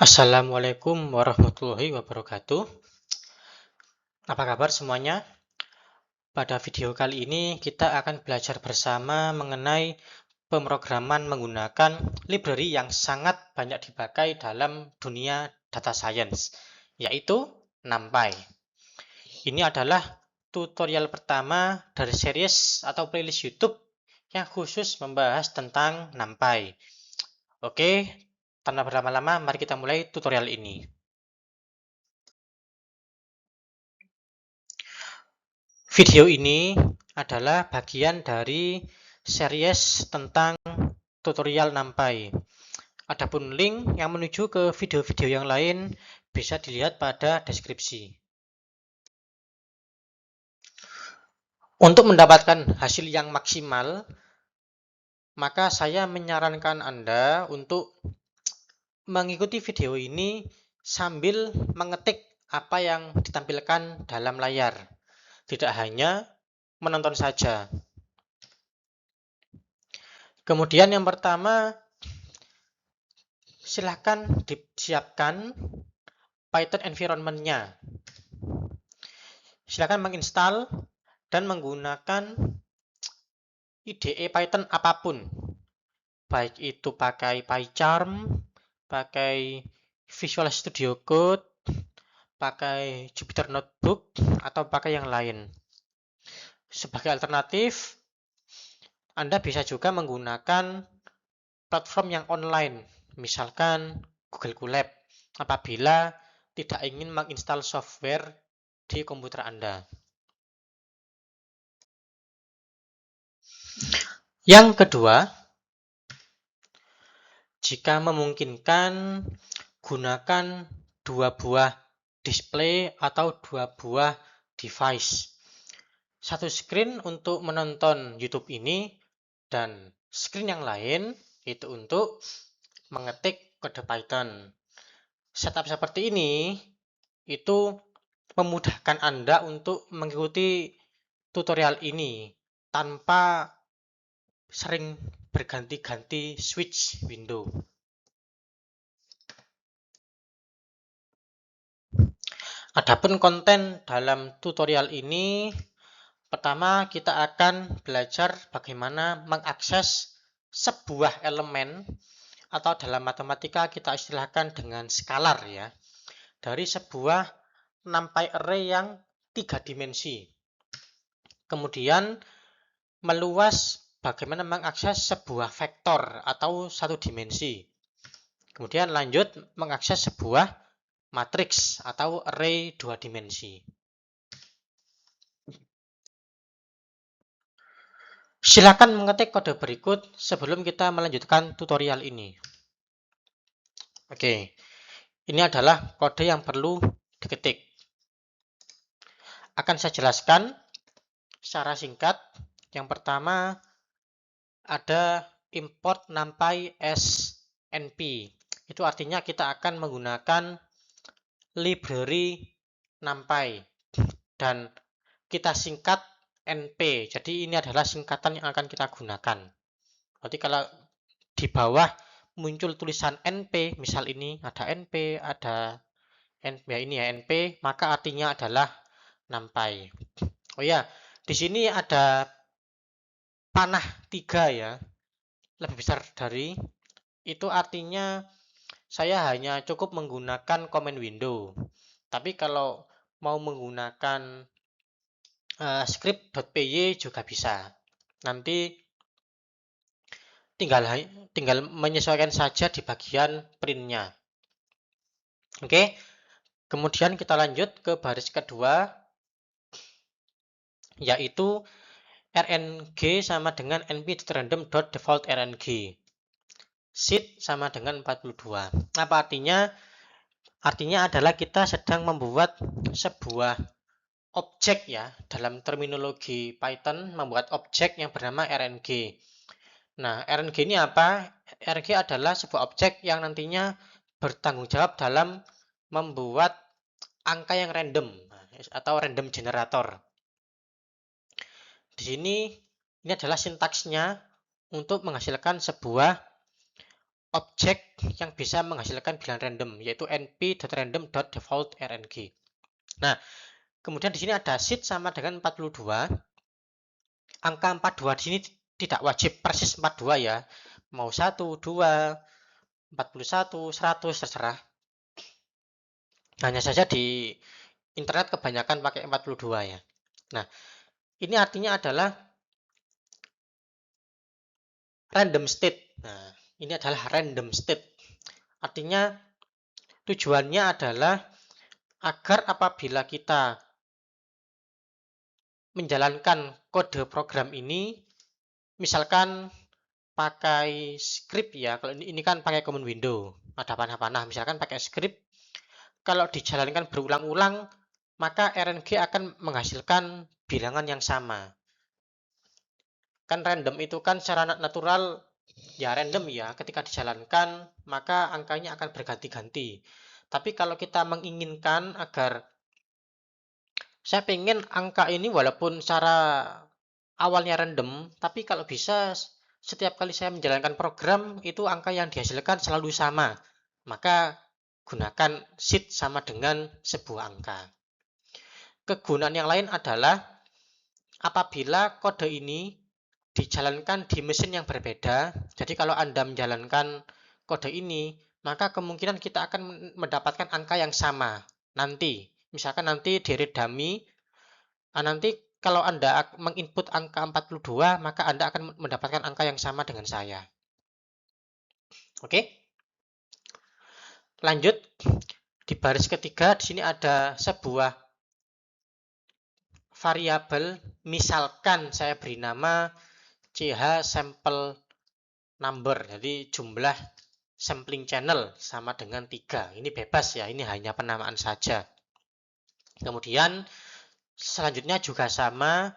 Assalamualaikum warahmatullahi wabarakatuh. Apa kabar semuanya? Pada video kali ini kita akan belajar bersama mengenai pemrograman menggunakan library yang sangat banyak dipakai dalam dunia data science, yaitu NumPy. Ini adalah tutorial pertama dari series atau playlist YouTube yang khusus membahas tentang NumPy. Oke, tanpa berlama-lama, mari kita mulai tutorial ini. Video ini adalah bagian dari series tentang tutorial NumPy. Adapun link yang menuju ke video-video yang lain bisa dilihat pada deskripsi. Untuk mendapatkan hasil yang maksimal, maka saya menyarankan Anda untuk mengikuti video ini sambil mengetik apa yang ditampilkan dalam layar. Tidak hanya menonton saja. Kemudian yang pertama, silahkan disiapkan Python environment-nya. Silahkan menginstal dan menggunakan IDE Python apapun. Baik itu pakai PyCharm, pakai Visual Studio Code, pakai Jupyter Notebook, atau pakai yang lain. Sebagai alternatif, Anda bisa juga menggunakan platform yang online, misalkan Google Colab, apabila tidak ingin menginstal software di komputer Anda. Yang kedua, jika memungkinkan, gunakan dua buah display atau dua buah device. Satu screen untuk menonton YouTube ini, dan screen yang lain itu untuk mengetik kode Python. Setup seperti ini itu memudahkan Anda untuk mengikuti tutorial ini tanpa sering berganti-ganti switch window. Adapun konten dalam tutorial ini, pertama kita akan belajar bagaimana mengakses sebuah elemen atau dalam matematika kita istilahkan dengan skalar ya, dari sebuah NumPy array yang 3 dimensi. Kemudian meluas bagaimana mengakses sebuah vektor atau satu dimensi. Kemudian lanjut mengakses sebuah matriks atau array 2 dimensi. Silakan mengetik kode berikut sebelum kita melanjutkan tutorial ini. Oke, ini adalah kode yang perlu diketik. Akan saya jelaskan secara singkat. Yang pertama ada import NumPy as NP. Itu artinya kita akan menggunakan library NumPy dan kita singkat NP. Jadi ini adalah singkatan yang akan kita gunakan. Berarti kalau di bawah muncul tulisan NP, misal ini ada NP, ada NP, ya ini ya NP, maka artinya adalah NumPy. Oh ya, di sini ada panah 3 ya, lebih besar dari itu, artinya saya hanya cukup menggunakan command window. Tapi kalau mau menggunakan script.py juga bisa. Nanti tinggal menyesuaikan saja di bagian printnya. Oke, kemudian kita lanjut ke baris kedua, yaitu rng sama dengan np.random.default_rng. Seed sama dengan 42. Apa artinya? Artinya adalah kita sedang membuat sebuah objek ya. Dalam terminologi Python, membuat objek yang bernama rng. Nah, rng ini apa? Rng adalah sebuah objek yang nantinya bertanggung jawab dalam membuat angka yang random atau random generator. Di sini ini adalah sintaksnya untuk menghasilkan sebuah objek yang bisa menghasilkan bilangan random, yaitu np.random.default_rng. Nah, kemudian di sini ada seed sama dengan 42. Angka 42 di sini tidak wajib persis 42 ya. Mau 1, 2, 41, 100 terserah. Hanya saja di internet kebanyakan pakai 42 ya. Nah, ini artinya adalah random state. Nah, ini adalah random state. Artinya tujuannya adalah agar apabila kita menjalankan kode program ini, misalkan pakai script ya, kalau ini kan pakai command window, ada panah-panah, misalkan pakai script, kalau dijalankan berulang-ulang, maka RNG akan menghasilkan bilangan yang sama. Kan random itu kan secara natural ya random ya, ketika dijalankan maka angkanya akan berganti-ganti. Tapi kalau kita menginginkan agar saya pengen angka ini walaupun secara awalnya random, tapi kalau bisa setiap kali saya menjalankan program itu angka yang dihasilkan selalu sama, maka gunakan seed sama dengan sebuah angka. Kegunaan yang lain adalah apabila kode ini dijalankan di mesin yang berbeda, jadi kalau Anda menjalankan kode ini, maka kemungkinan kita akan mendapatkan angka yang sama nanti. Misalkan nanti di read dummy, nanti kalau Anda menginput angka 42, maka Anda akan mendapatkan angka yang sama dengan saya. Oke? Lanjut, di baris ketiga, di sini ada sebuah variabel, misalkan saya beri nama CH sampel number, jadi jumlah sampling channel sama dengan 3. Ini bebas ya, ini hanya penamaan saja. Kemudian selanjutnya juga sama,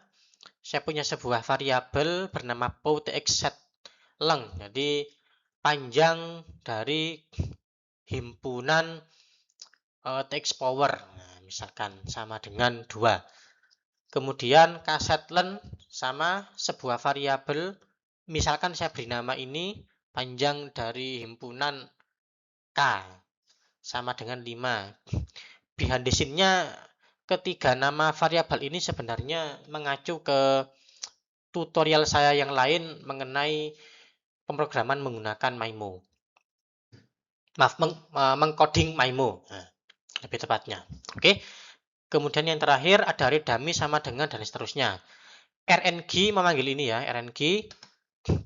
saya punya sebuah variabel bernama POUTXSETLENGTH. Jadi panjang dari himpunan TX power. Nah, misalkan sama dengan 2. Kemudian kSETLEN sama sebuah variabel, misalkan saya beri nama ini panjang dari himpunan K sama dengan 5. Behind the scene-nya ketiga nama variabel ini sebenarnya mengacu ke tutorial saya yang lain mengenai pemrograman menggunakan MIMO. Maaf, mengcoding MIMO. Nah, lebih tepatnya. Oke. Kemudian yang terakhir ada read dummy sama dengan dan seterusnya. RNG memanggil ini ya, RNG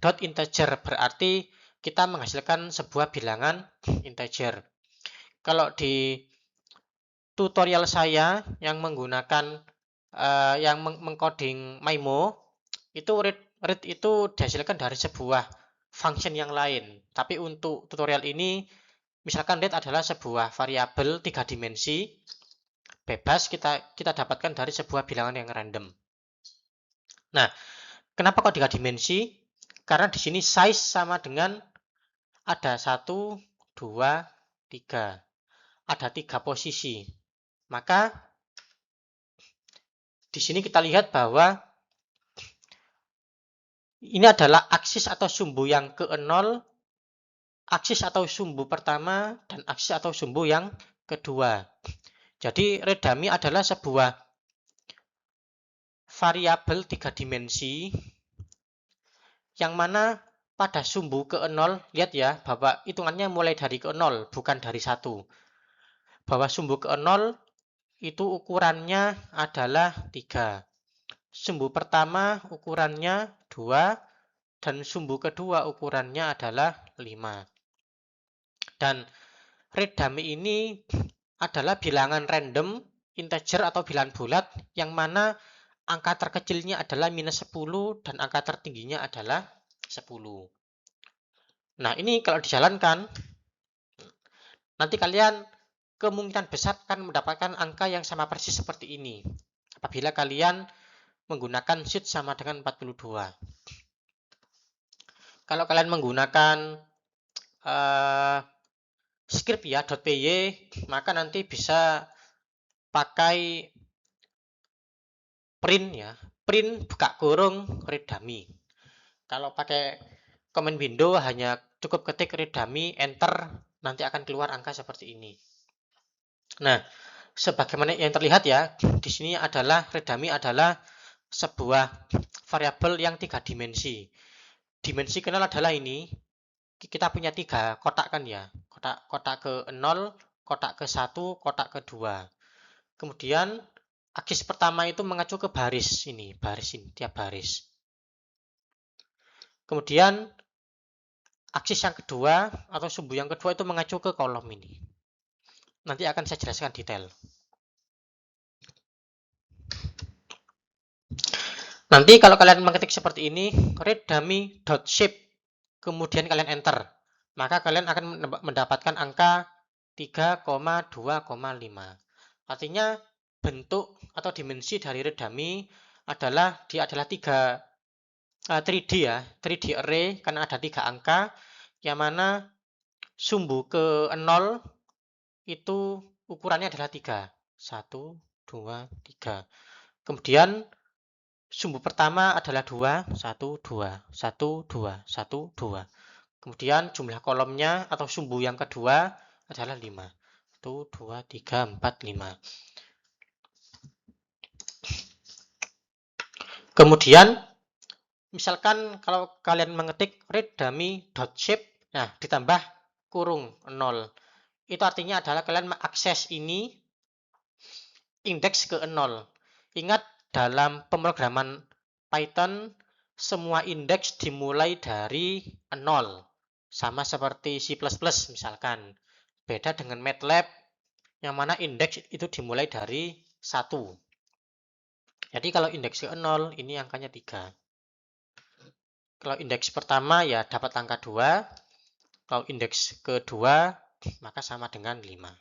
dot integer berarti kita menghasilkan sebuah bilangan integer. Kalau di tutorial saya yang menggunakan yang mengcoding MIMO itu read itu dihasilkan dari sebuah function yang lain. Tapi untuk tutorial ini misalkan read adalah sebuah variabel 3 dimensi bebas kita dapatkan dari sebuah bilangan yang random. Nah, kenapa kok 3 dimensi? Karena di sini size sama dengan ada 1, 2, 3. Ada 3 posisi. Maka di sini kita lihat bahwa ini adalah aksis atau sumbu yang ke-0, aksis atau sumbu pertama, dan aksis atau sumbu yang kedua. Jadi read dummy adalah sebuah variabel 3 dimensi yang mana pada sumbu ke-0, lihat ya, bahwa hitungannya mulai dari ke-0, bukan dari 1. Bahwa sumbu ke-0 itu ukurannya adalah 3. Sumbu pertama ukurannya 2, dan sumbu kedua ukurannya adalah 5. Dan read dummy ini adalah bilangan random, integer atau bilangan bulat, yang mana angka terkecilnya adalah minus 10 dan angka tertingginya adalah 10. Nah, ini kalau dijalankan, nanti kalian kemungkinan besar akan mendapatkan angka yang sama persis seperti ini. Apabila kalian menggunakan sheet sama dengan 42. Kalau kalian menggunakan script ya, .py, maka nanti bisa pakai print ya, print buka kurung read dummy. Kalau pakai command window hanya cukup ketik read dummy, enter, nanti akan keluar angka seperti ini. Nah, sebagaimana yang terlihat ya, di sini adalah read dummy adalah sebuah variabel yang 3 dimensi. Dimensi ke 0 adalah ini. Kita punya 3 kotak kan ya. Kotak ke 0, kotak ke 1, kotak ke 2. Kemudian aksis pertama itu mengacu ke baris ini, tiap baris. Kemudian aksis yang kedua atau sumbu yang kedua itu mengacu ke kolom ini. Nanti akan saya jelaskan detail. Nanti kalau kalian mengetik seperti ini, read dummy.shape, kemudian kalian enter, maka kalian akan mendapatkan angka 3,2,5. Artinya bentuk atau dimensi dari read dummy adalah 3D ya, 3D array karena ada 3 angka, yang mana sumbu ke 0 itu ukurannya adalah 3. 1, 2, 3. Kemudian sumbu pertama adalah 2, 1, 2, 1, 2, 1, 2. Kemudian jumlah kolomnya atau sumbu yang kedua adalah 5. 1, 2, 3, 4, 5. Kemudian misalkan kalau kalian mengetik read dummy.shape, nah ditambah kurung 0. Itu artinya adalah kalian mengakses ini indeks ke 0. Ingat, dalam pemrograman Python, semua indeks dimulai dari 0. Sama seperti C++ misalkan. Beda dengan MATLAB, yang mana indeks itu dimulai dari 1. Jadi kalau indeks ke 0, ini angkanya 3. Kalau indeks pertama ya dapat angka 2. Kalau indeks kedua, maka sama dengan 5.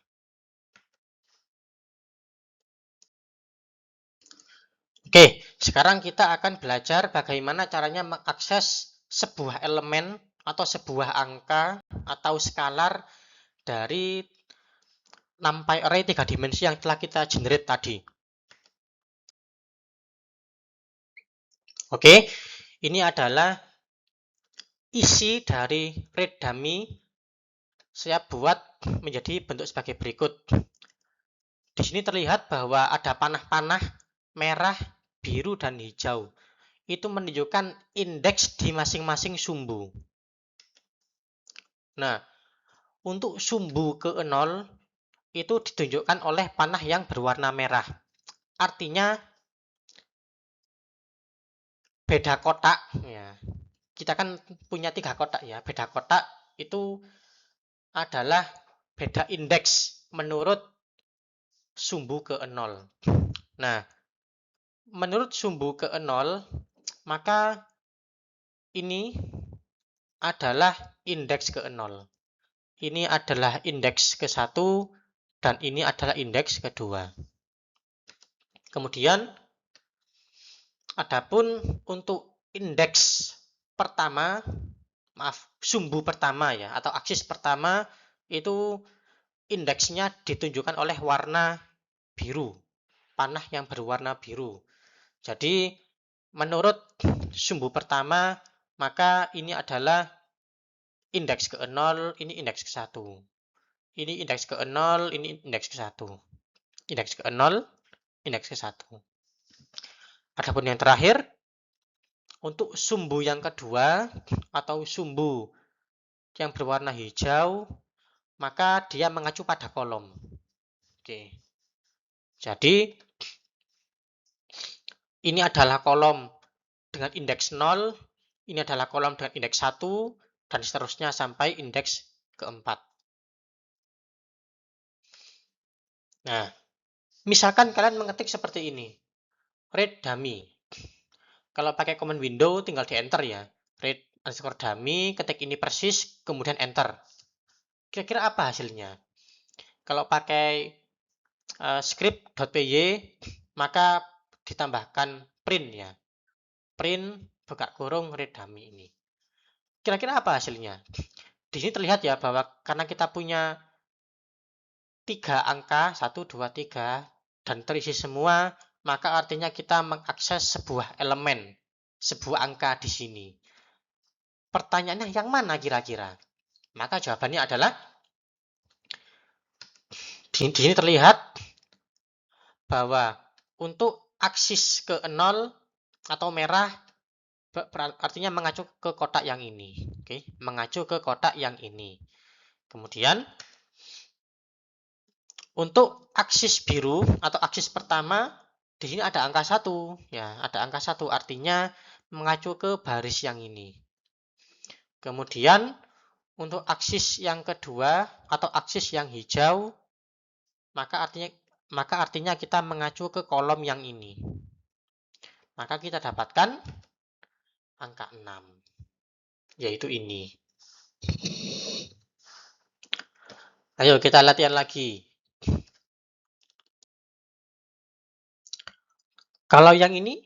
Oke, sekarang kita akan belajar bagaimana caranya mengakses sebuah elemen atau sebuah angka atau skalar dari NumPy array 3 dimensi yang telah kita generate tadi. Oke, ini adalah isi dari read dummy. Saya buat menjadi bentuk sebagai berikut. Di sini terlihat bahwa ada panah-panah merah, biru, dan hijau. Itu menunjukkan indeks di masing-masing sumbu. Nah, untuk sumbu ke 0 itu ditunjukkan oleh panah yang berwarna merah. Artinya beda kotak ya. Kita kan punya 3 kotak ya. Beda kotak itu adalah beda indeks menurut sumbu ke 0. Nah, menurut sumbu ke 0, maka ini adalah indeks ke 0. Ini adalah indeks ke 1 dan ini adalah indeks kedua. Kemudian adapun untuk indeks pertama, sumbu pertama ya atau aksis pertama itu indeksnya ditunjukkan oleh warna biru, panah yang berwarna biru. Jadi menurut sumbu pertama, maka ini adalah indeks ke 0, ini indeks ke 1. Ini indeks ke 0, ini indeks ke 1. Indeks ke 0, indeks ke 1. Adapun yang terakhir, untuk sumbu yang kedua atau sumbu yang berwarna hijau, maka dia mengacu pada kolom. Oke. Jadi ini adalah kolom dengan indeks 0, ini adalah kolom dengan indeks 1, dan seterusnya sampai indeks keempat. Nah, misalkan kalian mengetik seperti ini, read dummy. Kalau pakai command window tinggal di enter ya, read underscore dummy, ketik ini persis, kemudian enter. Kira-kira apa hasilnya? Kalau pakai script.py, maka ditambahkan print ya. Print buka kurung read dummy ini. Kira-kira apa hasilnya? Di sini terlihat ya bahwa karena kita punya 3 angka, 1, 2, 3, dan terisi semua, maka artinya kita mengakses sebuah elemen, sebuah angka di sini. Pertanyaannya yang mana kira-kira? Maka jawabannya adalah di sini terlihat bahwa untuk aksis ke 0 atau merah artinya mengacu ke kotak yang ini. Oke, mengacu ke kotak yang ini. Kemudian untuk aksis biru atau aksis pertama di sini ada angka 1 ya, ada angka 1 artinya mengacu ke baris yang ini. Kemudian untuk aksis yang kedua atau aksis yang hijau maka artinya kita mengacu ke kolom yang ini. Maka kita dapatkan angka 6 yaitu ini. Ayo kita latihan lagi. Kalau yang ini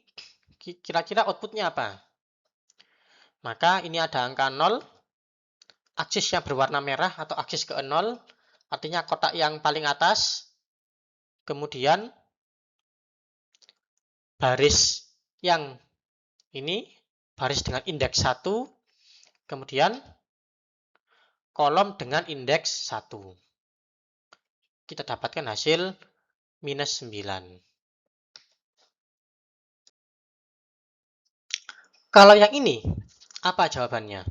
kira-kira outputnya apa? Maka ini ada angka 0, aksis yang berwarna merah atau aksis ke 0, artinya kotak yang paling atas. Kemudian baris yang ini, baris dengan indeks 1, kemudian kolom dengan indeks 1. Kita dapatkan hasil minus 9. Kalau yang ini, apa jawabannya?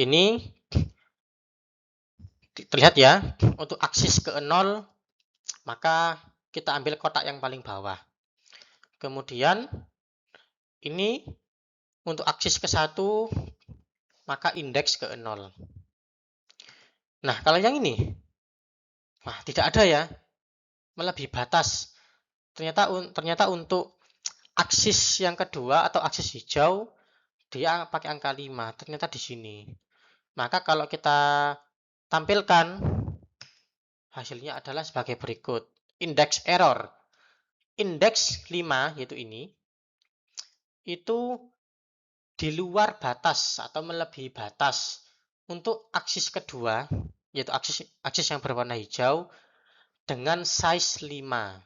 Ini terlihat ya, untuk aksis ke 0, maka kita ambil kotak yang paling bawah. Kemudian, ini untuk aksis ke 1, maka indeks ke 0. Nah, kalau yang ini, wah, tidak ada ya, melebihi batas. Ternyata untuk aksis yang kedua atau aksis hijau, dia pakai angka 5. Ternyata di sini. Maka kalau kita tampilkan, hasilnya adalah sebagai berikut. Indeks error. Indeks 5, yaitu ini, itu di luar batas atau melebihi batas. Untuk aksis kedua, yaitu aksis yang berwarna hijau, dengan size 5.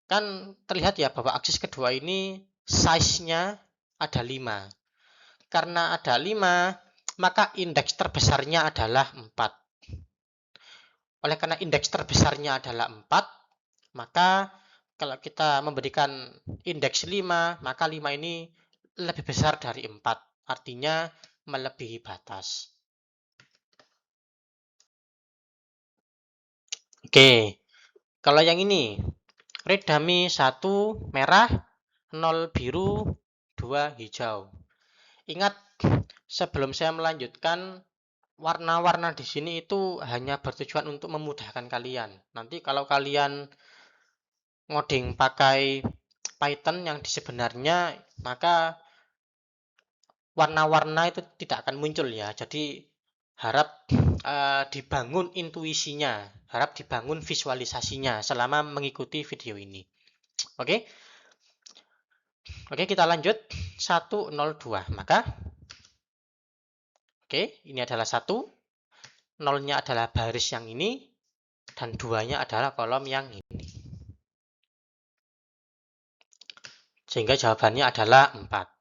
Kan terlihat ya bahwa aksis kedua ini size-nya ada 5. Karena ada 5, maka indeks terbesarnya adalah 4. Oleh karena indeks terbesarnya adalah 4, maka kalau kita memberikan indeks 5, maka 5 ini lebih besar dari 4. Artinya melebihi batas. Oke, kalau yang ini, red dummy 1 merah, 0 biru, 2 hijau. Ingat, sebelum saya melanjutkan, warna-warna di sini itu hanya bertujuan untuk memudahkan kalian. Nanti kalau kalian ngoding pakai Python yang sebenarnya, maka warna-warna itu tidak akan muncul ya. Jadi harap dibangun intuisinya, harap dibangun visualisasinya selama mengikuti video ini. Oke, kita lanjut. 102. Maka ini adalah 1, 0-nya adalah baris yang ini, dan 2-nya adalah kolom yang ini. Sehingga jawabannya adalah 4.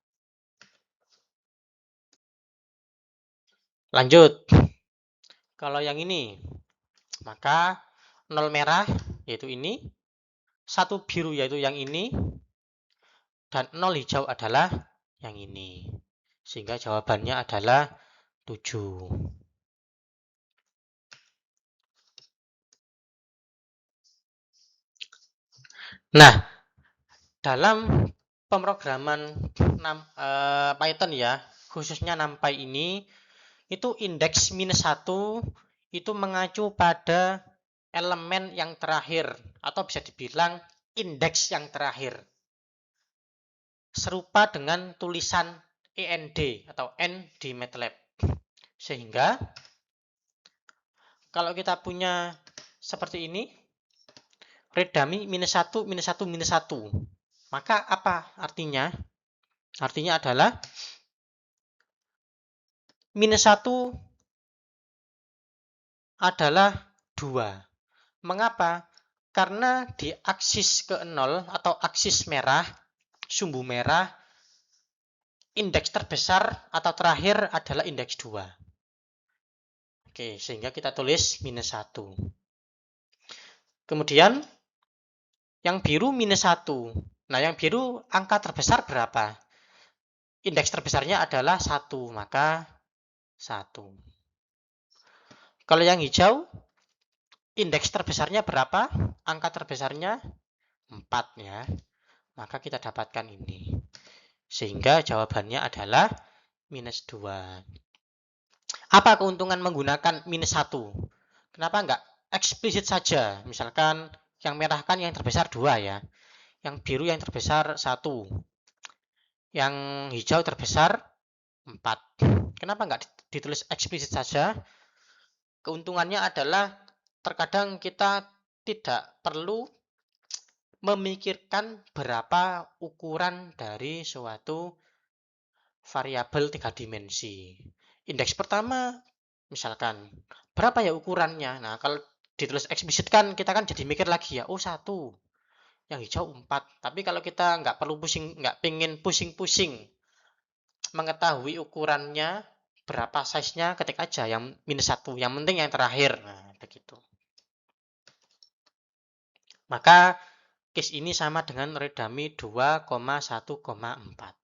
Lanjut. Kalau yang ini, maka 0 merah yaitu ini, 1 biru yaitu yang ini, dan 0 hijau adalah yang ini. Sehingga jawabannya adalah 7. Nah, dalam pemrograman Python ya, khususnya NumPy ini, itu indeks -1 itu mengacu pada elemen yang terakhir, atau bisa dibilang indeks yang terakhir. Serupa dengan tulisan END atau N di MATLAB. Sehingga kalau kita punya seperti ini, red dummy -1, -1, -1. Maka apa artinya? Artinya adalah -1 adalah 2. Mengapa? Karena di aksis ke 0 atau aksis merah, sumbu merah, indeks terbesar atau terakhir adalah indeks 2. Oke, sehingga kita tulis minus 1. Kemudian yang biru minus 1. Nah, yang biru angka terbesar berapa? Indeks terbesarnya adalah 1, maka 1. Kalau yang hijau, indeks terbesarnya berapa? Angka terbesarnya 4 ya. Maka kita dapatkan ini. Sehingga jawabannya adalah minus 2. Apa keuntungan menggunakan minus 1? Kenapa enggak eksplisit saja? Misalkan yang merah kan yang terbesar 2 ya. Yang biru yang terbesar 1. Yang hijau terbesar 4. Kenapa enggak ditulis eksplisit saja? Keuntungannya adalah terkadang kita tidak perlu memikirkan berapa ukuran dari suatu variabel 3 dimensi. Indeks pertama, misalkan, berapa ya ukurannya? Nah, kalau ditulis eksplisit kan, kita kan jadi mikir lagi ya, oh 1, yang hijau 4. Tapi kalau kita nggak perlu pusing, nggak pengen pusing-pusing mengetahui ukurannya, berapa size-nya, ketik aja yang minus 1. Yang penting yang terakhir. Nah, begitu. Maka, case ini sama dengan Redami 2,1,4.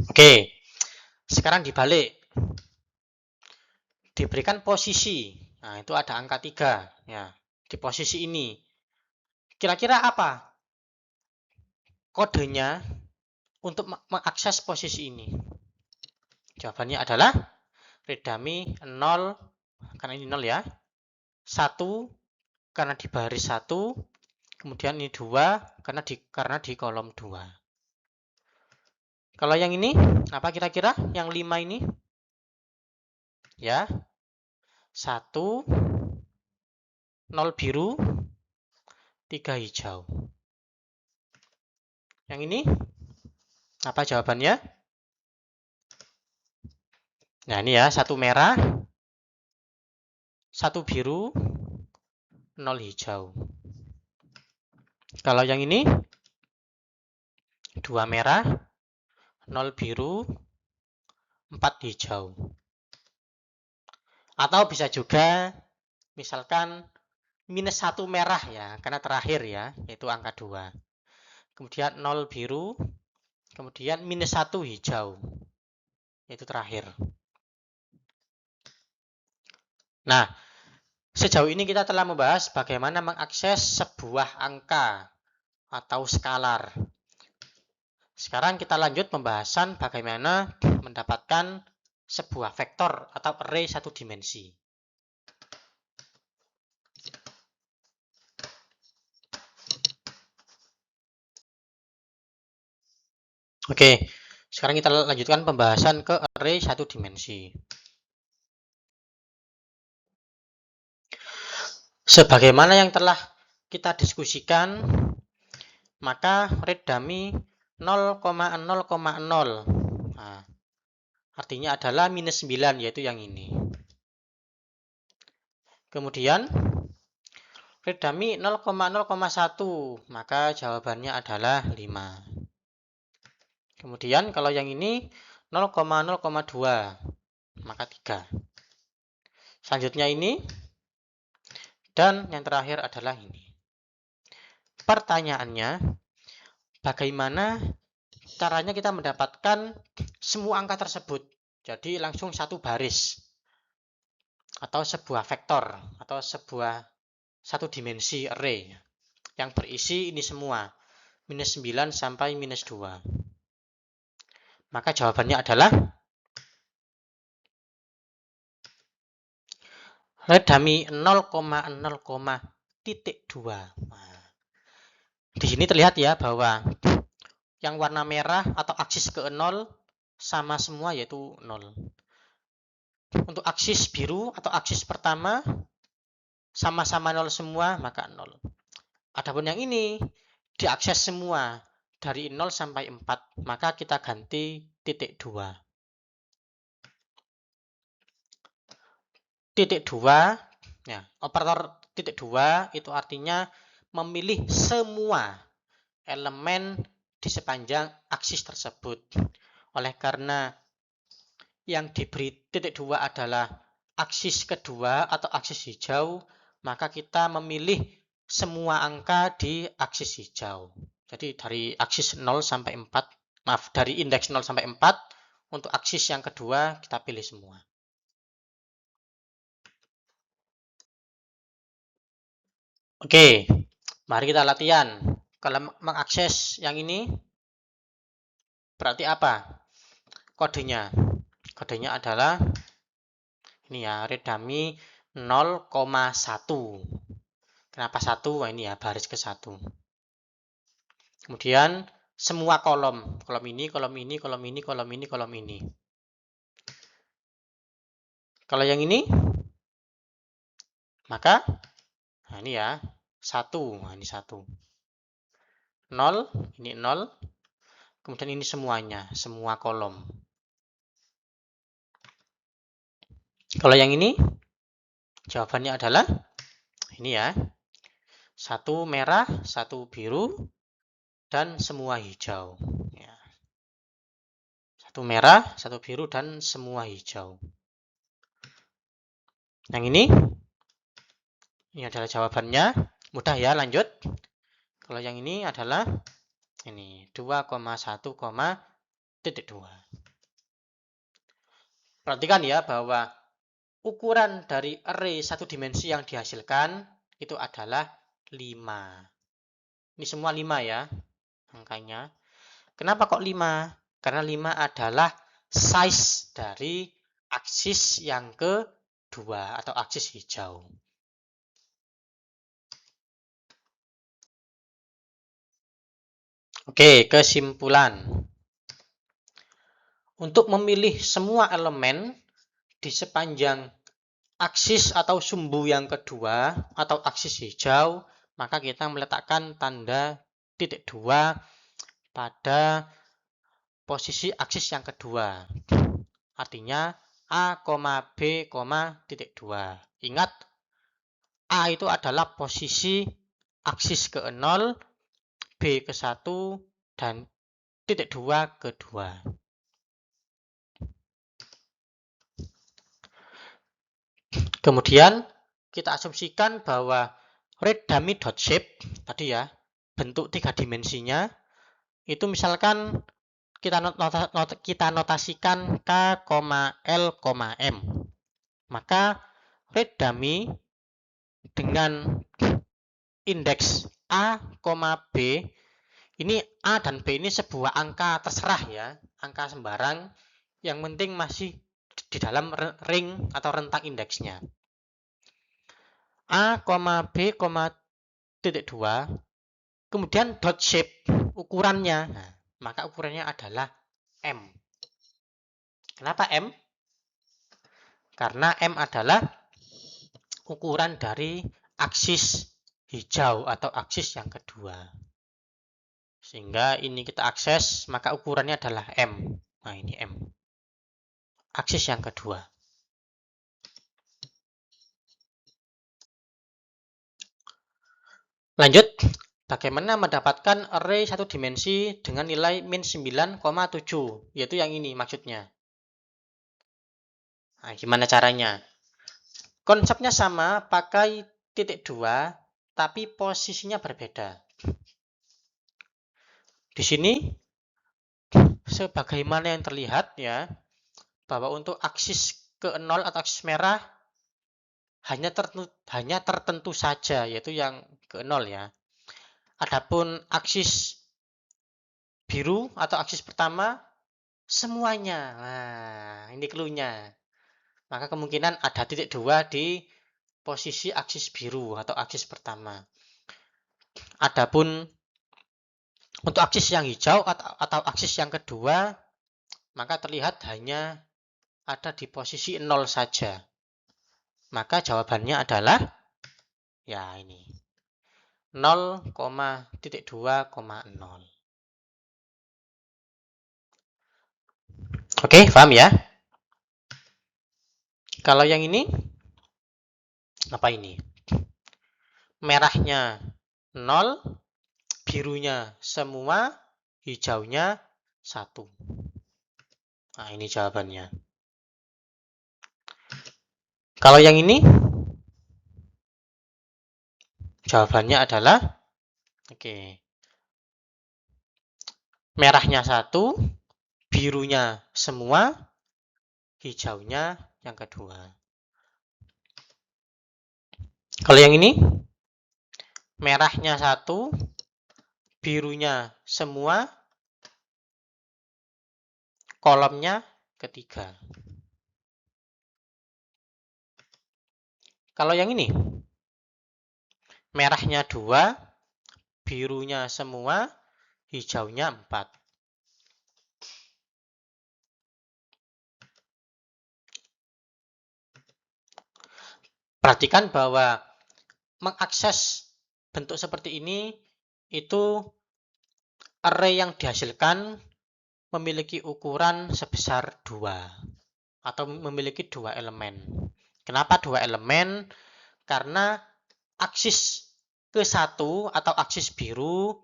Oke, sekarang dibalik. Diberikan posisi. Nah, itu ada angka 3. Ya, di posisi ini. Kira-kira apa kodenya untuk mengakses posisi ini? Jawabannya adalah Redami 0, karena ini 0 ya. 1, karena di baris 1. Kemudian ini 2, karena di kolom 2. Kalau yang ini, apa kira-kira? Yang 5 ini? Ya, 1, 0 biru, 3 hijau. Yang ini, apa jawabannya? Nah, ini ya, 1 merah, 1 biru, 0 hijau. Kalau yang ini, 2 merah, 0 biru, 4 hijau. Atau bisa juga, misalkan, minus 1 merah ya, karena terakhir ya, yaitu angka 2. Kemudian 0 biru, kemudian minus 1 hijau, yaitu terakhir. Nah, sejauh ini kita telah membahas bagaimana mengakses sebuah angka atau skalar. Sekarang kita lanjut pembahasan bagaimana mendapatkan sebuah vektor atau array satu dimensi. Oke, sekarang kita lanjutkan pembahasan ke array satu dimensi. Sebagaimana yang telah kita diskusikan, maka Redami 0,0,0. Nah, artinya adalah minus 9, yaitu yang ini. Kemudian, Redami 0,0,1, maka jawabannya adalah 5. Kemudian, kalau yang ini 0,0,2, maka 3. Selanjutnya ini, dan yang terakhir adalah ini. Pertanyaannya, bagaimana caranya kita mendapatkan semua angka tersebut? Jadi langsung satu baris atau sebuah vektor atau sebuah satu dimensi array yang berisi ini semua, minus 9 sampai minus 2. Maka jawabannya adalah Redami 0,0,2. Nah, di sini terlihat ya bahwa yang warna merah atau aksis ke 0 sama semua, yaitu 0. Untuk aksis biru atau aksis pertama sama-sama 0 semua, maka 0. Adapun yang ini diakses semua dari 0 sampai 4, maka kita ganti titik 2. Titik 2, ya, operator titik 2 itu artinya memilih semua elemen di sepanjang aksis tersebut. Oleh karena yang diberi titik 2 adalah aksis kedua atau aksis hijau, maka kita memilih semua angka di aksis hijau. Jadi dari aksis 0 sampai 4, maaf, dari indeks 0 sampai 4, untuk aksis yang kedua kita pilih semua. Oke, mari kita latihan. Kalau mengakses yang ini, berarti apa kodenya? Kodenya adalah ini ya, readme 0,1. Kenapa 1? Wah, ini ya, baris ke 1. Kemudian semua kolom. Kolom ini, kolom ini, kolom ini, kolom ini, kolom ini. Kalau yang ini, maka nah ini ya, 1. Nah, ini 1. 0, ini 0. Kemudian ini semuanya, semua kolom. Kalau yang ini, jawabannya adalah ini ya. 1 merah, 1 biru, dan semua hijau. Ya. 1 merah, 1 biru, dan semua hijau. Yang ini adalah jawabannya. Mudah ya, lanjut. Kalau yang ini adalah ini 2,1,2. Perhatikan ya bahwa ukuran dari array satu dimensi yang dihasilkan itu adalah 5. Ini semua 5 ya angkanya. Kenapa kok 5? Karena 5 adalah size dari aksis yang kedua atau aksis hijau. Oke, kesimpulan. Untuk memilih semua elemen di sepanjang aksis atau sumbu yang kedua atau aksis hijau, maka kita meletakkan tanda titik 2 pada posisi aksis yang kedua. Artinya A, B, titik 2. Ingat, A itu adalah posisi aksis ke-0, B ke-1, dan titik 2 ke-2. Kemudian kita asumsikan bahwa readme.shape tadi ya, bentuk 3 dimensinya, itu misalkan kita notasikan K, L, M. Maka readme dengan indeks A, B, ini A dan B ini sebuah angka terserah ya, angka sembarang, yang penting masih di dalam ring atau rentang indeksnya. A, B, titik 2, kemudian dot shape ukurannya. Nah, maka ukurannya adalah M. Kenapa M? Karena M adalah ukuran dari aksis hijau atau aksis yang kedua. Sehingga ini kita akses, maka ukurannya adalah M. Nah, ini M. Aksis yang kedua. Lanjut, bagaimana mendapatkan array satu dimensi dengan nilai min 9,7, yaitu yang ini maksudnya. Nah, gimana caranya? Konsepnya sama, pakai titik 2, tapi posisinya berbeda. Di sini, sebagaimana yang terlihat ya, bahwa untuk aksis ke-0 atau aksis merah hanya tertentu saja, yaitu yang ke-0 ya. Adapun aksis biru atau aksis pertama semuanya. Nah, ini clue-nya. Maka kemungkinan ada titik 2 di posisi aksis biru atau aksis pertama. Adapun untuk aksis yang hijau atau aksis yang kedua, maka terlihat hanya ada di posisi 0 saja. Maka jawabannya adalah ya ini 0,2,0. Oke, paham ya? Kalau yang ini apa ini? Merahnya 0, birunya semua, hijaunya 1. Nah, ini jawabannya. Kalau yang ini, jawabannya adalah, oke, merahnya 1, birunya semua, hijaunya yang kedua. Kalau yang ini, merahnya 1, birunya semua, kolomnya ketiga. Kalau yang ini, merahnya 2, birunya semua, hijaunya 4. Perhatikan bahwa mengakses bentuk seperti ini itu array yang dihasilkan memiliki ukuran sebesar 2 atau memiliki 2 elemen. Kenapa 2 elemen? Karena aksis ke-1 atau aksis biru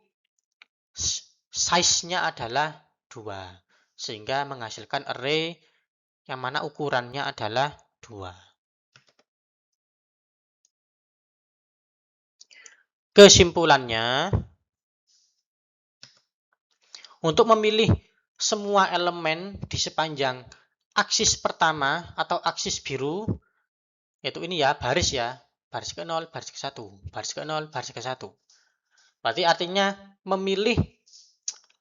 size-nya adalah 2 sehingga menghasilkan array yang mana ukurannya adalah 2. Kesimpulannya, untuk memilih semua elemen di sepanjang aksis pertama atau aksis biru, yaitu ini ya, baris ke-0, baris ke-1, baris ke-0, baris ke-1. Berarti artinya memilih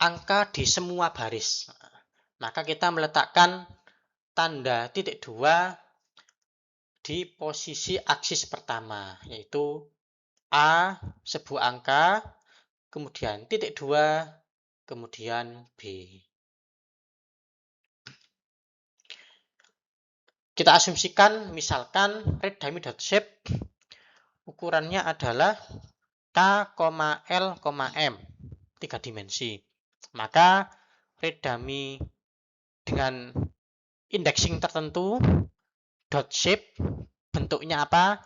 angka di semua baris. Maka kita meletakkan tanda titik 2 di posisi aksis pertama, yaitu A sebuah angka, kemudian titik 2, kemudian B. Kita asumsikan misalkan readme.shape ukurannya adalah K, L, M 3 dimensi. Maka readme dengan indexing tertentu dot shape bentuknya apa?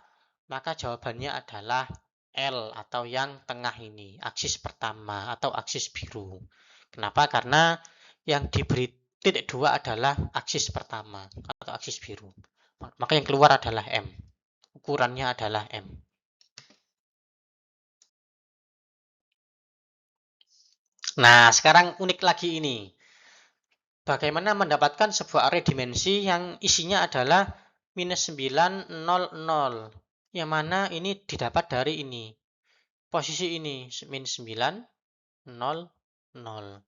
Maka jawabannya adalah L atau yang tengah ini, aksis pertama atau aksis biru. Kenapa? Karena yang diberi titik 2 adalah aksis pertama atau aksis biru. Maka yang keluar adalah M. Ukurannya adalah M. Nah, sekarang unik lagi ini. Bagaimana mendapatkan sebuah array dimensi yang isinya adalah minus 9, 0, 0. Yang mana ini didapat dari ini. Posisi ini, minus 9, 0, 0.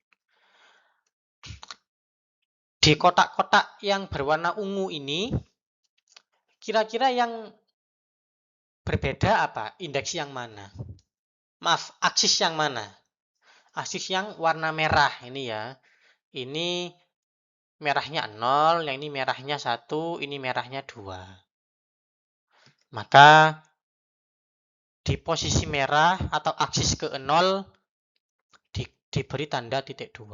Di kotak-kotak yang berwarna ungu ini, kira-kira yang berbeda apa? Indeks yang mana? Maaf, aksis yang mana? Aksis yang warna merah ini ya. Ini merahnya 0, yang ini merahnya 1, ini merahnya 2. Maka di posisi merah atau aksis ke-0 diberi tanda titik 2.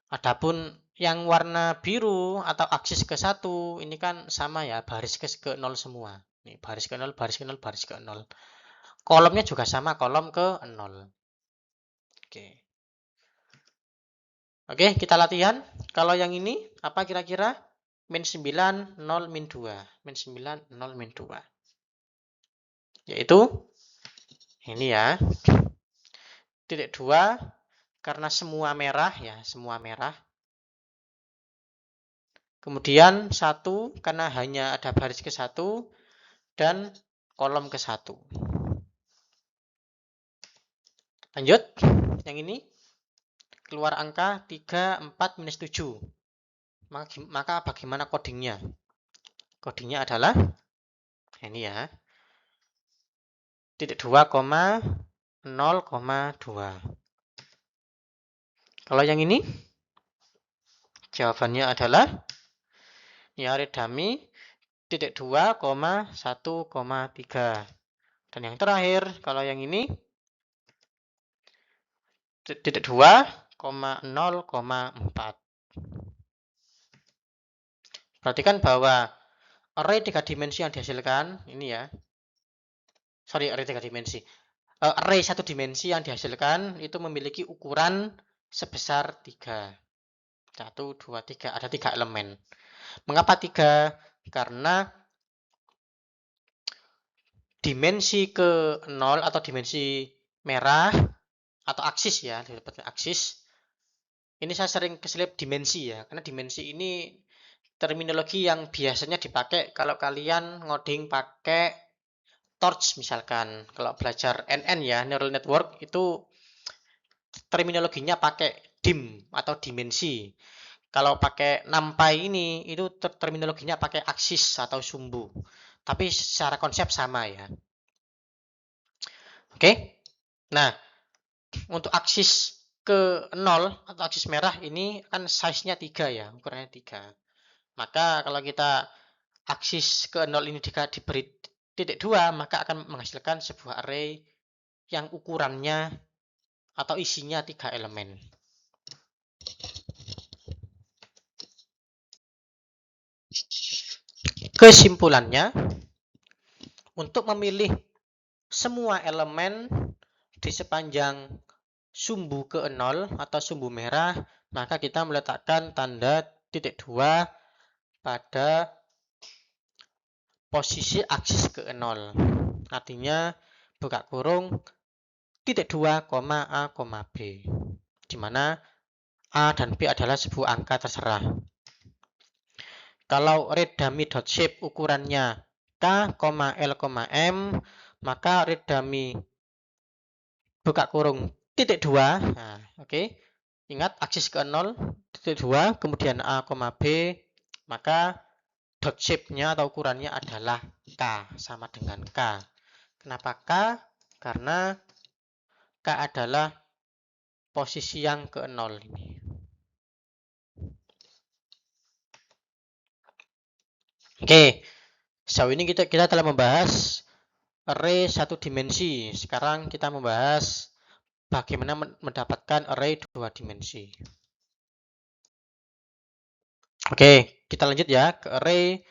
Adapun yang warna biru atau aksis ke-1 ini kan sama ya, baris ke-0 semua. Nih, baris ke-0, baris ke-0, baris ke-0. Kolomnya juga sama, kolom ke-0. Oke. Oke, kita latihan. Kalau yang ini apa kira-kira? Min 9, 0, min 2. Min 9, 0, min 2. Yaitu ini ya. Titik 2 karena semua merah ya, semua merah. Kemudian 1 karena hanya ada baris ke-1 dan kolom ke-1. Lanjut, yang ini keluar angka 3, 4, minus 7. Maka bagaimana codingnya? Codingnya adalah ini ya. Titik 2, 0,2. Kalau yang ini jawabannya adalah ya readme titik 2, 1,3. Dan yang terakhir, kalau yang ini titik 2, 0,4. Perhatikan bahwa array 3 dimensi yang dihasilkan ini ya. Sorry, array 3 dimensi. Array 1 dimensi yang dihasilkan itu memiliki ukuran sebesar 3. 1, 2, 3. Ada 3 elemen. Mengapa 3? Karena dimensi ke 0 atau dimensi merah atau aksis ya, aksis. Ini saya sering keselip dimensi ya, karena dimensi ini terminologi yang biasanya dipakai kalau kalian ngoding pakai torch misalkan. Kalau belajar NN ya, neural network, itu terminologinya pakai dim atau dimensi. Kalau pakai NumPy ini, itu terminologinya pakai aksis atau sumbu. Tapi secara konsep sama ya. Oke. Nah, untuk aksis ke 0 atau aksis merah ini kan size-nya 3 ya, ukurannya 3. Maka kalau kita aksis ke 0 ini diberi titik 2, maka akan menghasilkan sebuah array yang ukurannya atau isinya 3 elemen. Kesimpulannya, untuk memilih semua elemen di sepanjang sumbu ke 0 atau sumbu merah, maka kita meletakkan tanda titik 2 pada posisi aksis ke 0. Artinya buka kurung titik 2, A, B. Di mana A dan B adalah sebuah angka terserah. Kalau reddummy.shape ukurannya K, L, M, maka reddummy buka kurung titik 2. Nah, oke. Ingat aksis ke 0, titik 2, kemudian A, B, maka dot shape-nya atau ukurannya adalah K, sama dengan K. Kenapa K? Karena K adalah posisi yang ke 0 ini. Oke, sejauh ini kita telah membahas array satu dimensi. Sekarang kita membahas bagaimana mendapatkan array 2 dimensi. Oke, kita lanjut ya ke array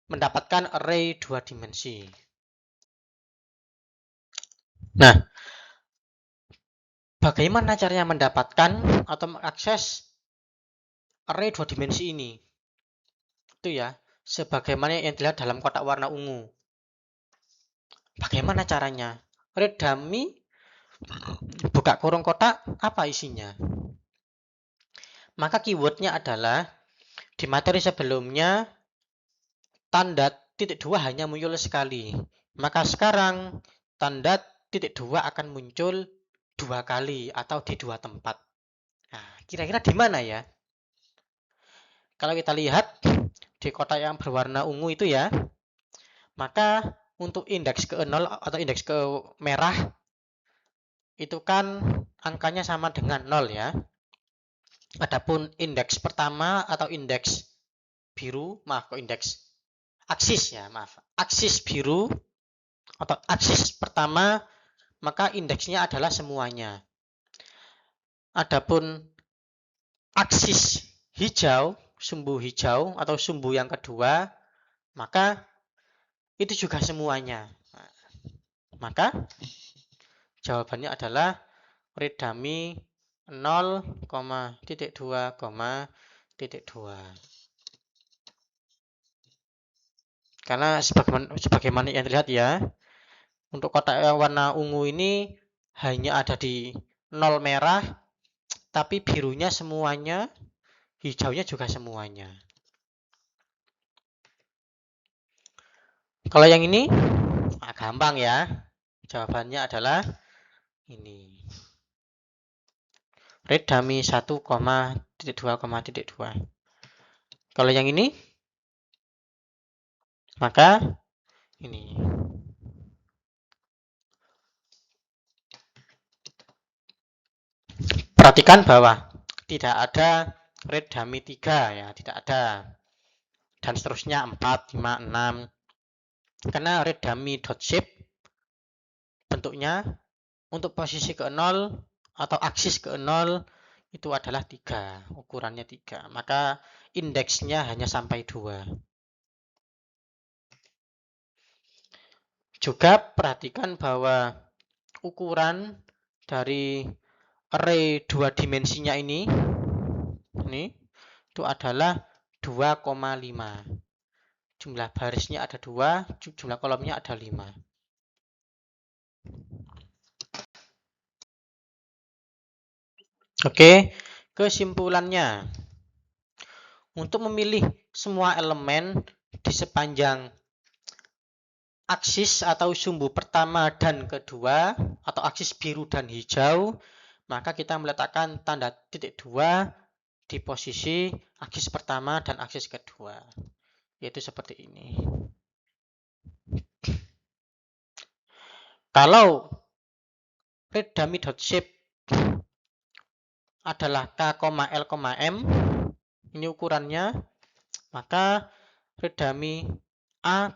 mendapatkan array 2 dimensi. Nah, bagaimana caranya mendapatkan atau mengakses array 2 dimensi ini? Itu ya, sebagaimana yang dilihat dalam kotak warna ungu. Bagaimana caranya? Reddummy buka kurung kotak, apa isinya? Maka keywordnya adalah di materi sebelumnya tanda titik 2 hanya muncul sekali. Maka sekarang tanda titik 2 akan muncul 2 kali atau di 2 tempat. Nah, kira-kira di mana ya? Kalau kita lihat di kotak yang berwarna ungu itu ya, maka untuk indeks ke 0 atau indeks ke merah itu kan angkanya sama dengan 0 ya. Adapun indeks pertama atau indeks biru, indeks aksis ya, aksis biru atau aksis pertama, maka indeksnya adalah semuanya. Adapun aksis hijau, sumbu hijau atau sumbu yang kedua, maka itu juga semuanya. Maka jawabannya adalah reddummy 0, titik 2, titik 2. Karena sebagaimana yang terlihat ya, untuk kotak yang warna ungu ini hanya ada di 0 merah, tapi birunya semuanya, hijaunya juga semuanya. Kalau yang ini, gampang ya. Jawabannya adalah ini. Reddummy 1, titik 2, titik 2. Kalau yang ini, maka ini. Perhatikan bahwa tidak ada reddummy 3 ya, tidak ada. Dan seterusnya 4, 5, 6. Karena reddummy.shape bentuknya untuk posisi ke 0 atau aksis ke 0 itu adalah 3, ukurannya 3. Maka indeksnya hanya sampai 2. Juga perhatikan bahwa ukuran dari array 2 dimensinya ini, nih itu adalah 2,5. Jumlah barisnya ada 2, jumlah kolomnya ada 5. Oke, kesimpulannya. Untuk memilih semua elemen di sepanjang aksis atau sumbu pertama dan kedua, atau aksis biru dan hijau, maka kita meletakkan tanda titik 2 di posisi aksis pertama dan aksis kedua. Yaitu seperti ini. Kalau reddummy.shape adalah K, L, M, ini ukurannya, maka reddummy A,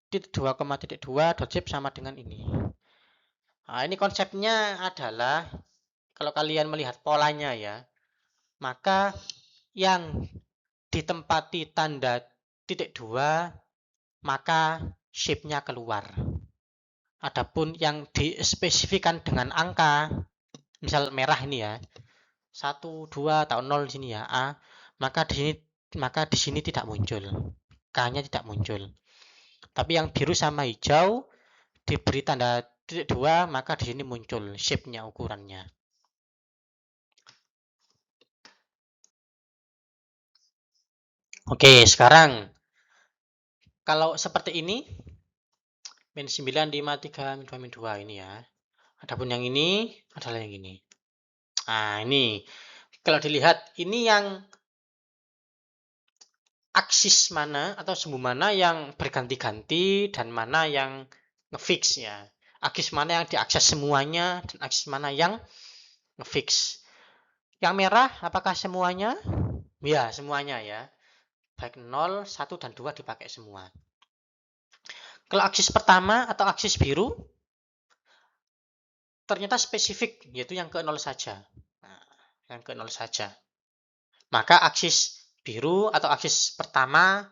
titik 2,2.shape sama dengan ini. Nah, ini konsepnya adalah, kalau kalian melihat polanya ya, maka yang ditempati tanda titik 2, maka shape-nya keluar. Adapun yang dispesifikan dengan angka, misal merah ini ya, 1, 2 atau 0 di sini ya, A, maka di sini tidak muncul. K-nya tidak muncul. Tapi yang biru sama hijau diberi tanda titik 2, maka di sini muncul shape-nya, ukurannya. Oke, sekarang kalau seperti ini, min 9, 5, 3, min 2, min 2 ini ya. Adapun yang ini adalah yang ini. Nah, ini kalau dilihat, ini yang aksis mana atau sumbu mana yang berganti-ganti dan mana yang ngefix ya. Aksis mana yang diakses semuanya dan aksis mana yang ngefix. Yang merah apakah semuanya? Ya, semuanya ya. Baik 0, 1 dan 2 dipakai semua. Kalau aksis pertama atau aksis biru ternyata spesifik, yaitu yang ke 0 saja. Nah, yang ke 0 saja. Maka aksis biru atau aksis pertama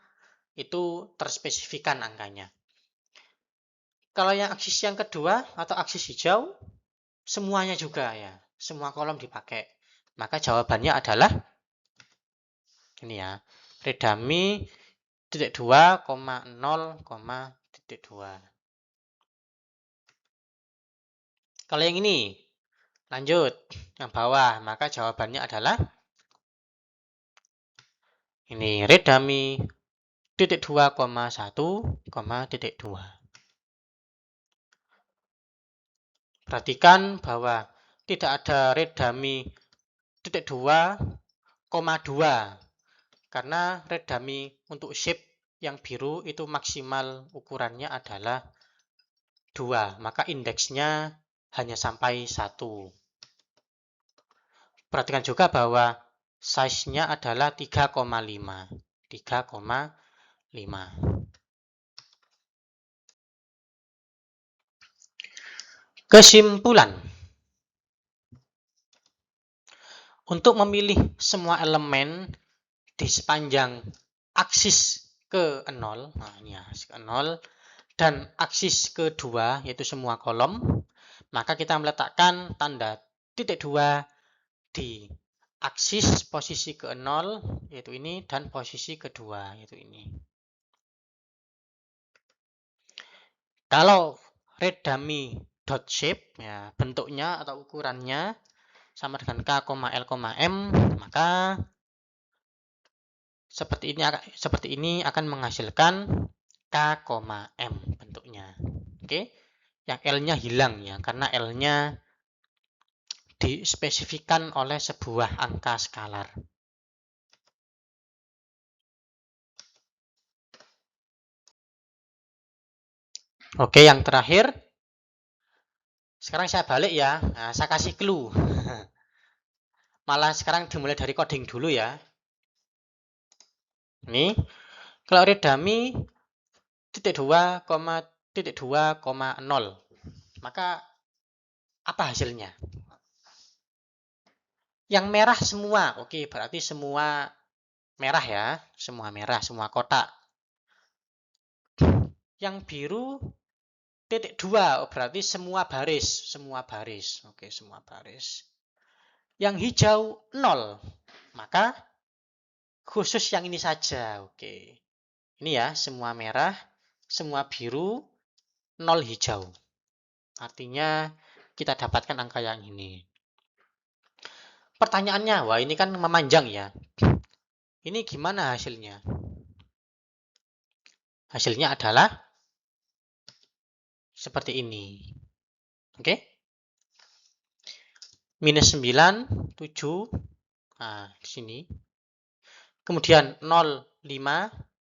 itu terspesifikan angkanya. Kalau yang aksis yang kedua atau aksis hijau, semuanya juga ya. Semua kolom dipakai. Maka jawabannya adalah ini ya. Reddummy titik 2, 0, titik 2. Kalau yang ini, lanjut. Yang bawah, maka jawabannya adalah ini reddummy titik 2, 1, titik 2. Perhatikan bahwa tidak ada reddummy titik 2, 2. Karena reddummy untuk shape yang biru itu maksimal ukurannya adalah 2. Maka indeksnya hanya sampai 1. Perhatikan juga bahwa size-nya adalah 3,5. 3,5. Kesimpulan. Untuk memilih semua elemen di sepanjang aksis ke 0, nah ini ya, ke 0, dan aksis kedua, yaitu semua kolom, maka kita meletakkan tanda titik 2 di aksis posisi ke 0, yaitu ini, dan posisi kedua, yaitu ini. Kalau reddummy.shape, ya, bentuknya atau ukurannya sama dengan K, L, M, maka seperti ini akan menghasilkan K, M bentuknya. Oke. Yang L-nya hilang ya, karena L-nya dispesifikan oleh sebuah angka skalar. Oke, yang terakhir. Sekarang saya balik ya. Nah, saya kasih clue. Malah sekarang dimulai dari coding dulu ya. Ini, kalau reddummy titik 2, titik 2, 0, maka apa hasilnya? Yang merah semua. Oke, berarti semua merah ya. Semua merah, semua kotak. Yang biru titik 2, berarti semua baris. Semua baris. Oke, semua baris. Yang hijau 0. Maka khusus yang ini saja. Oke. Ini ya, semua merah, semua biru, 0 hijau. Artinya kita dapatkan angka yang ini. Pertanyaannya, wah ini kan memanjang ya. Ini gimana hasilnya? Hasilnya adalah seperti ini. Oke? Minus 9, 7. Nah, di sini. Kemudian 0,5.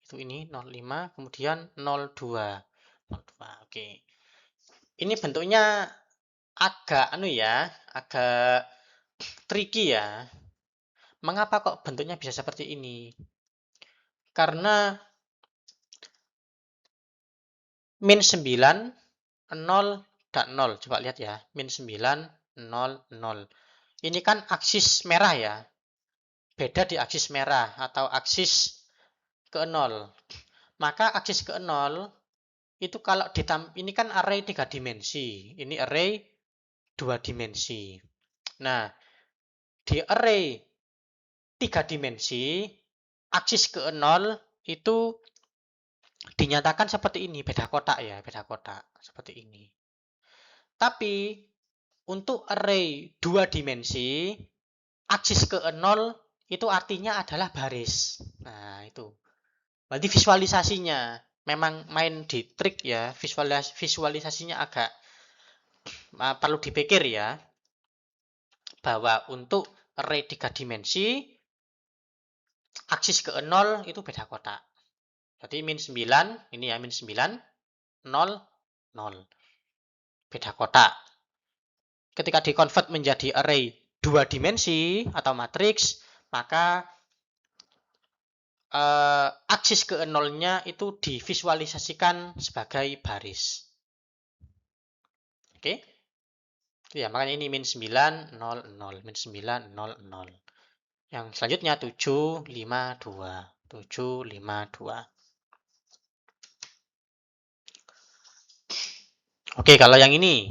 Itu ini 0,5. Kemudian 0,2. 0,2. Oke. Ini bentuknya agak agak tricky ya. Mengapa kok bentuknya bisa seperti ini? Karena min 9, 0, dan 0. Coba lihat ya. Min 9, 0, 0. Ini kan aksis merah ya. Beda di aksis merah atau aksis ke 0. Maka aksis ke 0 itu kalau ini kan array 3 dimensi. Ini array 2 dimensi. Nah, di array 3 dimensi, aksis ke 0 itu dinyatakan seperti ini, beda kotak ya, beda kotak seperti ini. Tapi untuk array 2 dimensi, aksis ke 0 itu artinya adalah baris. Nah, itu. Berarti visualisasinya memang main di trik ya, visualisasinya agak perlu dipikir ya. Bahwa untuk array 3 dimensi, aksis ke 0 itu beda kotak. Jadi min 9, ini ya min 9, 0, 0. Beda kotak. Ketika dikonvert menjadi array 2 dimensi atau matriks, maka aksis ke 0-nya itu divisualisasikan sebagai baris. Oke? Ya, makanya ini min 9, 0, 0. Min 9, 0, 0. Yang selanjutnya 7, 5, 2. 7, 5, 2. Oke, kalau yang ini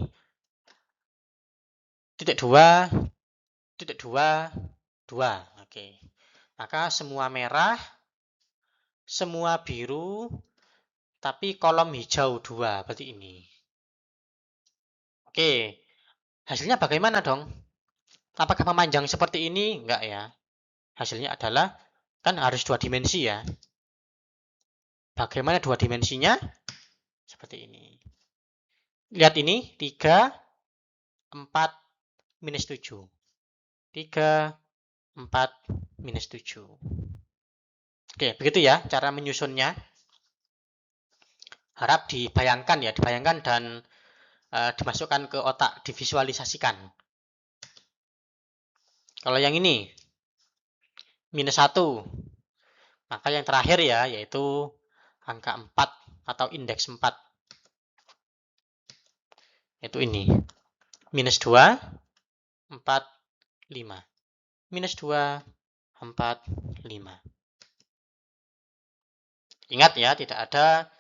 titik 2, titik 2, 2. Oke. Maka semua merah, semua biru, tapi kolom hijau 2. Berarti ini. Oke. Hasilnya bagaimana dong? Apakah memanjang seperti ini? Enggak ya. Hasilnya adalah, kan harus 2 dimensi ya. Bagaimana 2 dimensinya? Seperti ini. Lihat ini, 3, 4, minus 7. 3, 4, minus 7. Oke, begitu ya cara menyusunnya. Harap dibayangkan ya, dibayangkan dan dimasukkan ke otak, divisualisasikan. Kalau yang ini, minus 1. Maka yang terakhir ya, yaitu angka 4 atau indeks 4. Yaitu ini. Minus 2, 4, 5. Minus 2, 4, 5. Ingat ya, tidak ada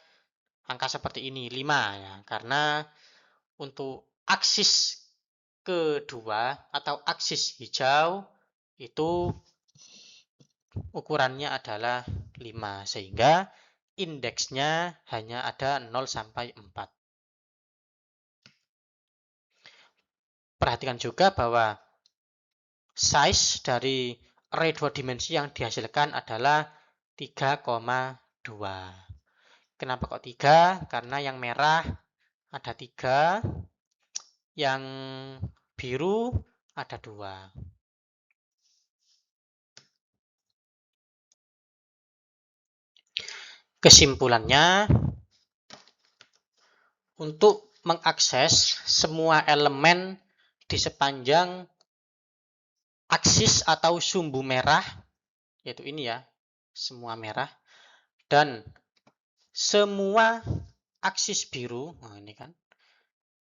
angka seperti ini, 5 ya. Karena untuk aksis kedua atau aksis hijau itu ukurannya adalah 5. Sehingga indeksnya hanya ada 0 sampai 4. Perhatikan juga bahwa size dari array 2 dimensi yang dihasilkan adalah 3,2. Kenapa kok 3? Karena yang merah ada 3, yang biru ada 2. Kesimpulannya, untuk mengakses semua elemen di sepanjang aksis atau sumbu merah, yaitu ini ya, semua merah, dan semua aksis biru, nah ini kan,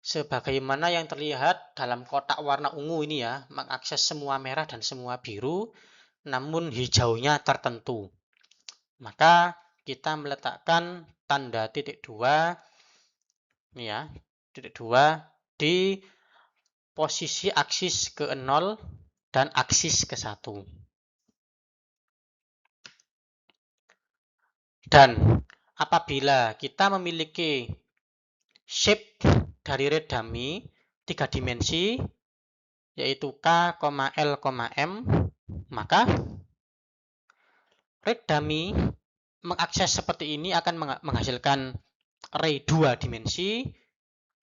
sebagaimana yang terlihat dalam kotak warna ungu ini ya, mengakses semua merah dan semua biru, namun hijaunya tertentu. Maka kita meletakkan tanda titik 2, ini ya, titik 2 di posisi aksis ke 0 dan aksis ke 1. Dan apabila kita memiliki shape dari red dummy 3 dimensi, yaitu K, L, M, maka red dummy mengakses seperti ini akan menghasilkan array 2 dimensi.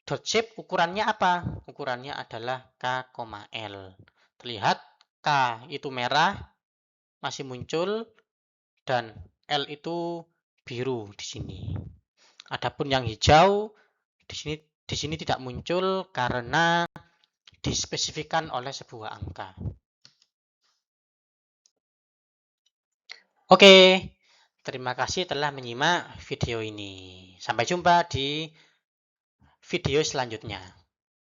Dot shape ukurannya apa? Ukurannya adalah K, L. Terlihat K itu merah, masih muncul, dan L itu biru di sini. Adapun yang hijau di sini tidak muncul karena dispesifikan oleh sebuah angka. Oke, terima kasih telah menyimak video ini. Sampai jumpa di video selanjutnya.